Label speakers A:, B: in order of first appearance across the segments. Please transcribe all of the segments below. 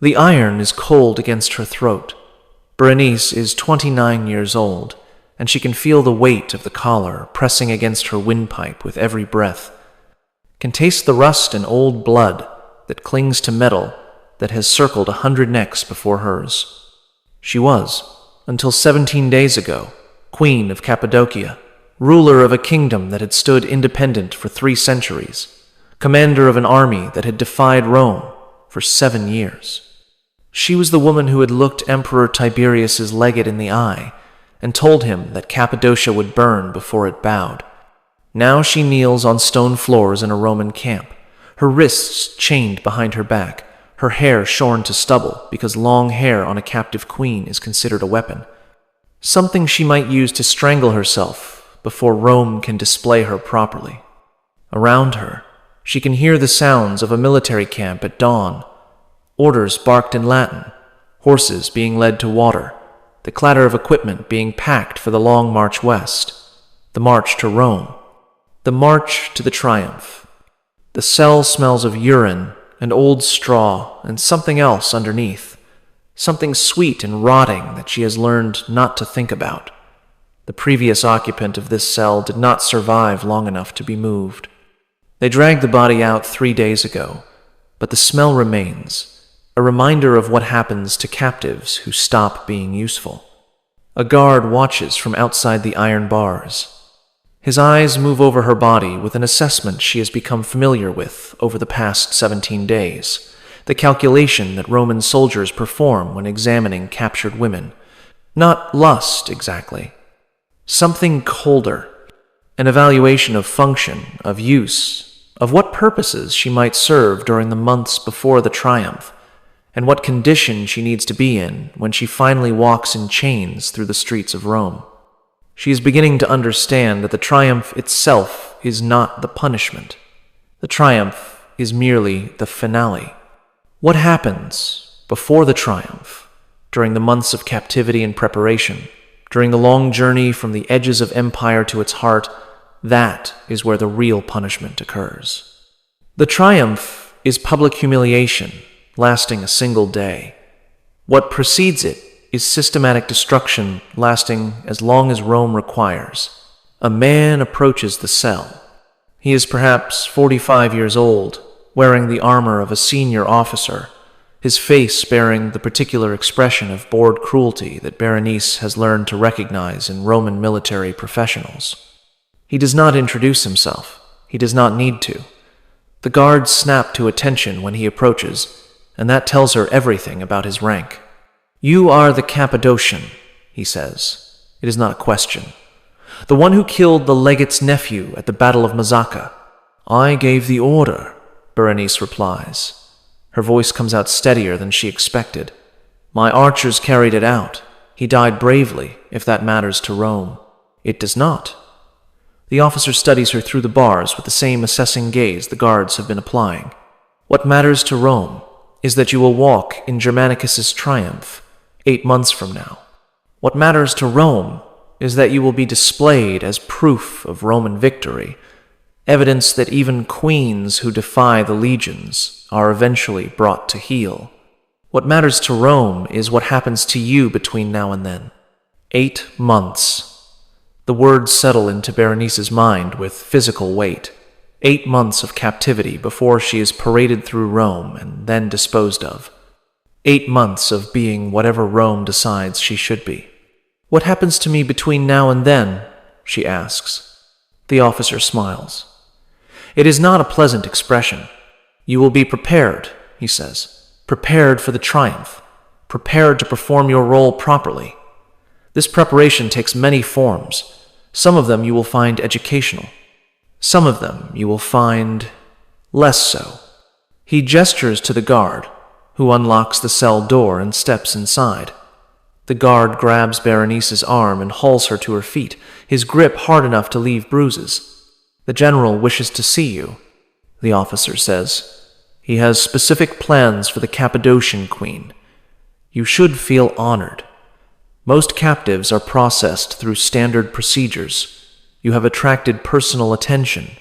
A: The iron is cold against her throat. Berenice is 29 years old, and she can feel the weight of the collar pressing against her windpipe with every breath, can taste the rust and old blood that clings to metal that has circled 100 necks before hers. She was, until 17 days ago, Queen of Cappadocia, ruler of a kingdom that had stood independent for 3 centuries, commander of an army that had defied Rome for 7 years. She was the woman who had looked Emperor Tiberius's legate in the eye and told him that Cappadocia would burn before it bowed. Now she kneels on stone floors in a Roman camp, her wrists chained behind her back, her hair shorn to stubble because long hair on a captive queen is considered a weapon, something she might use to strangle herself before Rome can display her properly. Around her, she can hear the sounds of a military camp at dawn, orders barked in Latin, horses being led to water, the clatter of equipment being packed for the long march west, the march to Rome, the march to the triumph. The cell smells of urine and old straw and something else underneath, something sweet and rotting that she has learned not to think about. The previous occupant of this cell did not survive long enough to be moved. They dragged the body out 3 days ago, but the smell remains, a reminder of what happens to captives who stop being useful. A guard watches from outside the iron bars. His eyes move over her body with an assessment she has become familiar with over the past 17 days, the calculation that Roman soldiers perform when examining captured women. Not lust, exactly. Something colder. An evaluation of function, of use, of what purposes she might serve during the months before the triumph, and what condition she needs to be in when she finally walks in chains through the streets of Rome. She is beginning to understand that the triumph itself is not the punishment. The triumph is merely the finale. What happens before the triumph, during the months of captivity and preparation, during the long journey from the edges of empire to its heart, that is where the real punishment occurs. The triumph is public humiliation, lasting a single day. What precedes it is systematic destruction lasting as long as Rome requires. A man approaches the cell. He is perhaps 45 years old, wearing the armor of a senior officer, his face bearing the particular expression of bored cruelty that Berenice has learned to recognize in Roman military professionals. He does not introduce himself. He does not need to. The guards snap to attention when he approaches, and that tells her everything about his rank. "You are the Cappadocian," he says. It is not a question. "The one who killed the legate's nephew at the Battle of Mazacca." "I gave the order," Berenice replies. Her voice comes out steadier than she expected. "My archers carried it out. He died bravely, if that matters to Rome." "It does not." The officer studies her through the bars with the same assessing gaze the guards have been applying. "What matters to Rome is that you will walk in Germanicus's triumph 8 months from now. What matters to Rome is that you will be displayed as proof of Roman victory, evidence that even queens who defy the legions are eventually brought to heel. What matters to Rome is what happens to you between now and then. 8 months. The words settle into Berenice's mind with physical weight. 8 months of captivity before she is paraded through Rome and then disposed of. 8 months of being whatever Rome decides she should be. "What happens to me between now and then?" she asks. The officer smiles. It is not a pleasant expression. "You will be prepared," he says. "Prepared for the triumph. Prepared to perform your role properly. This preparation takes many forms. Some of them you will find educational. Some of them you will find less so." He gestures to the guard, who unlocks the cell door and steps inside. The guard grabs Berenice's arm and hauls her to her feet, his grip hard enough to leave bruises. "The general wishes to see you," the officer says. "He has specific plans for the Cappadocian queen. You should feel honored. Most captives are processed through standard procedures. You have attracted personal attention.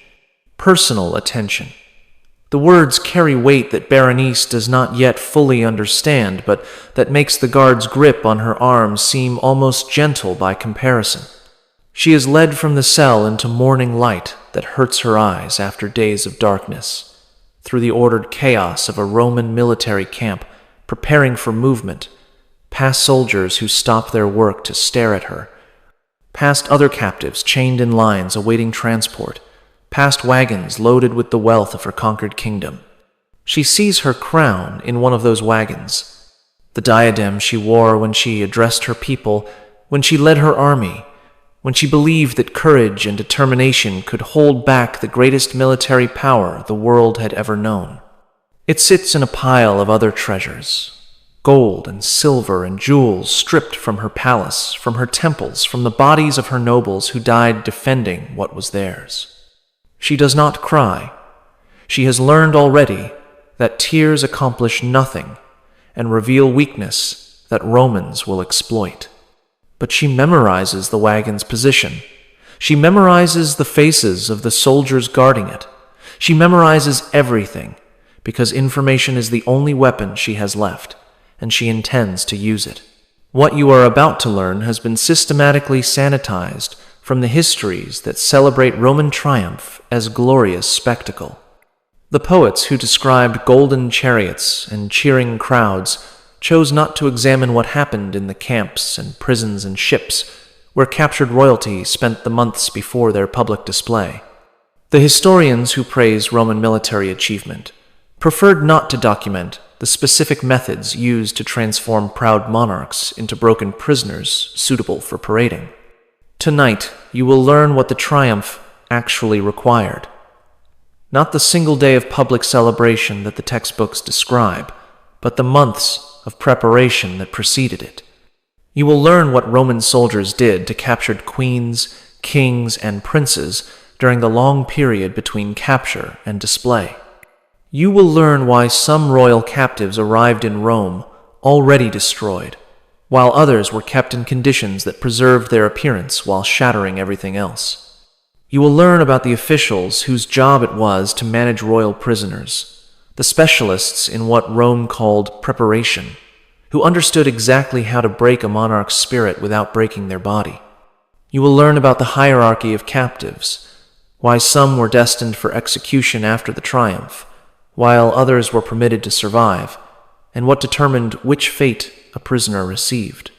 A: Personal attention. The words carry weight that Berenice does not yet fully understand, but that makes the guard's grip on her arm seem almost gentle by comparison. She is led from the cell into morning light that hurts her eyes after days of darkness, through the ordered chaos of a Roman military camp preparing for movement, past soldiers who stop their work to stare at her, past other captives chained in lines awaiting transport, past wagons loaded with the wealth of her conquered kingdom. She sees her crown in one of those wagons, the diadem she wore when she addressed her people, when she led her army, when she believed that courage and determination could hold back the greatest military power the world had ever known. It sits in a pile of other treasures, gold and silver and jewels stripped from her palace, from her temples, from the bodies of her nobles who died defending what was theirs. She does not cry. She has learned already that tears accomplish nothing and reveal weakness that Romans will exploit. But she memorizes the wagon's position. She memorizes the faces of the soldiers guarding it. She memorizes everything because information is the only weapon she has left, and she intends to use it. What you are about to learn has been systematically sanitized from the histories that celebrate Roman triumph as glorious spectacle. The poets who described golden chariots and cheering crowds chose not to examine what happened in the camps and prisons and ships where captured royalty spent the months before their public display. The historians who praise Roman military achievement preferred not to document the specific methods used to transform proud monarchs into broken prisoners suitable for parading. Tonight, you will learn what the triumph actually required. Not the single day of public celebration that the textbooks describe, but the months of preparation that preceded it. You will learn what Roman soldiers did to captured queens, kings, and princes during the long period between capture and display. You will learn why some royal captives arrived in Rome already destroyed, while others were kept in conditions that preserved their appearance while shattering everything else. You will learn about the officials whose job it was to manage royal prisoners, the specialists in what Rome called preparation, who understood exactly how to break a monarch's spirit without breaking their body. You will learn about the hierarchy of captives, why some were destined for execution after the triumph, while others were permitted to survive, and what determined which fate a prisoner received.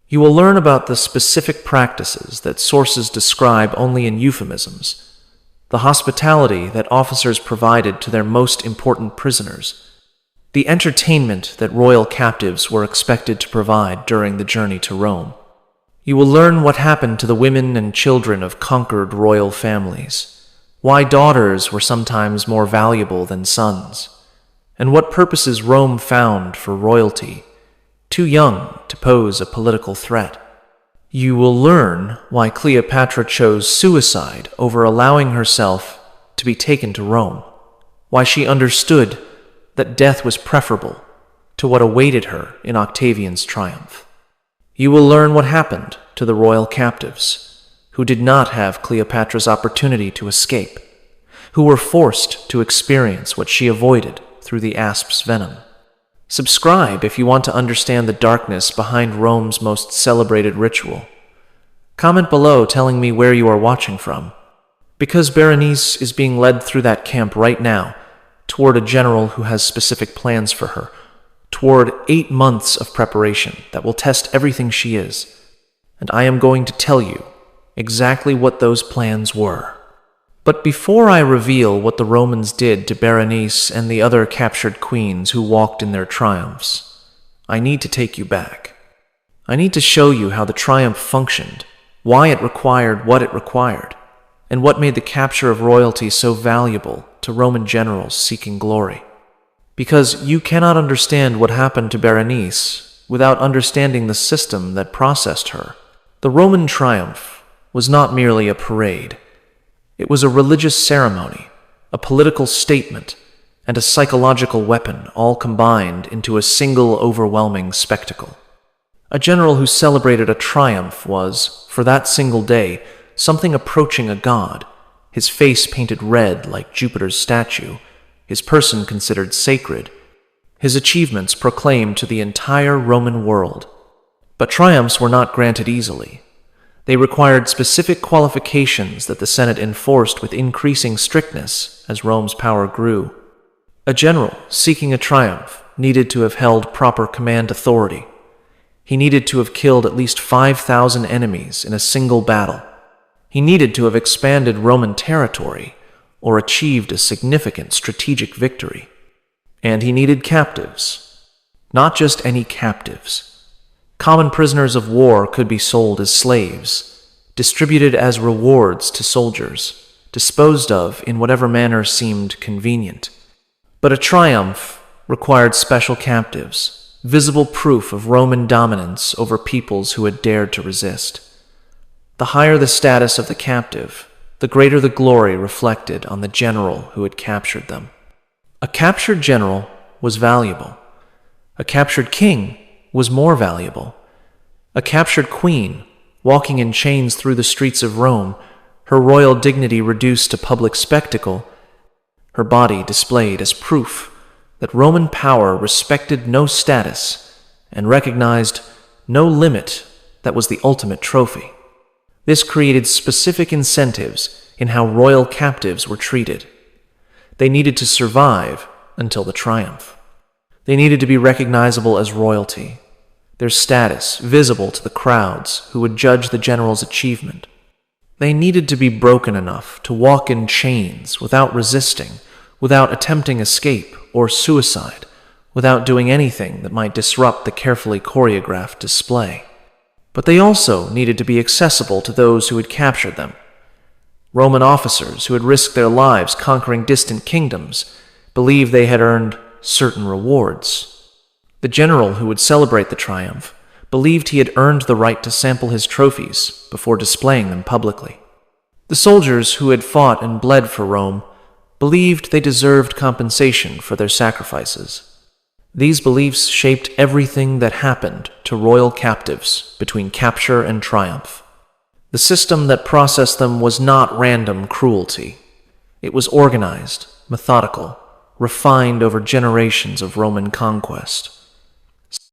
A: You will learn about the specific practices that sources describe only in euphemisms, the hospitality that officers provided to their most important prisoners, the entertainment that royal captives were expected to provide during the journey to Rome. You will learn what happened to the women and children of conquered royal families, why daughters were sometimes more valuable than sons, and what purposes Rome found for royalty, too young to pose a political threat. You will learn why Cleopatra chose suicide over allowing herself to be taken to Rome, why she understood that death was preferable to what awaited her in Octavian's triumph. You will learn what happened to the royal captives, who did not have Cleopatra's opportunity to escape, who were forced to experience what she avoided through the asp's venom. Subscribe if you want to understand the darkness behind Rome's most celebrated ritual. Comment below telling me where you are watching from, because Berenice is being led through that camp right now, toward a general who has specific plans for her, toward 8 months of preparation that will test everything she is, and I am going to tell you exactly what those plans were. But before I reveal what the Romans did to Berenice and the other captured queens who walked in their triumphs, I need to take you back. I need to show you how the triumph functioned, why it required what it required, and what made the capture of royalty so valuable to Roman generals seeking glory. Because you cannot understand what happened to Berenice without understanding the system that processed her. The Roman triumph was not merely a parade. It was a religious ceremony, a political statement, and a psychological weapon all combined into a single overwhelming spectacle. A general who celebrated a triumph was, for that single day, something approaching a god, his face painted red like Jupiter's statue, his person considered sacred, his achievements proclaimed to the entire Roman world. But triumphs were not granted easily. They required specific qualifications that the Senate enforced with increasing strictness as Rome's power grew. A general seeking a triumph needed to have held proper command authority. He needed to have killed at least 5,000 enemies in a single battle. He needed to have expanded Roman territory or achieved a significant strategic victory. And he needed captives. Not just any captives. Common prisoners of war could be sold as slaves, distributed as rewards to soldiers, disposed of in whatever manner seemed convenient. But a triumph required special captives, visible proof of Roman dominance over peoples who had dared to resist. The higher the status of the captive, the greater the glory reflected on the general who had captured them. A captured general was valuable. A captured king was more valuable. A captured queen, walking in chains through the streets of Rome, her royal dignity reduced to public spectacle, her body displayed as proof that Roman power respected no status and recognized no limit that was the ultimate trophy. This created specific incentives in how royal captives were treated. They needed to survive until the triumph. They needed to be recognizable as royalty, their status visible to the crowds who would judge the general's achievement. They needed to be broken enough to walk in chains without resisting, without attempting escape or suicide, without doing anything that might disrupt the carefully choreographed display. But they also needed to be accessible to those who had captured them. Roman officers who had risked their lives conquering distant kingdoms believed they had earned certain rewards. The general who would celebrate the triumph believed he had earned the right to sample his trophies before displaying them publicly. The soldiers who had fought and bled for Rome believed they deserved compensation for their sacrifices. These beliefs shaped everything that happened to royal captives between capture and triumph. The system that processed them was not random cruelty. It was organized, methodical, refined over generations of Roman conquest.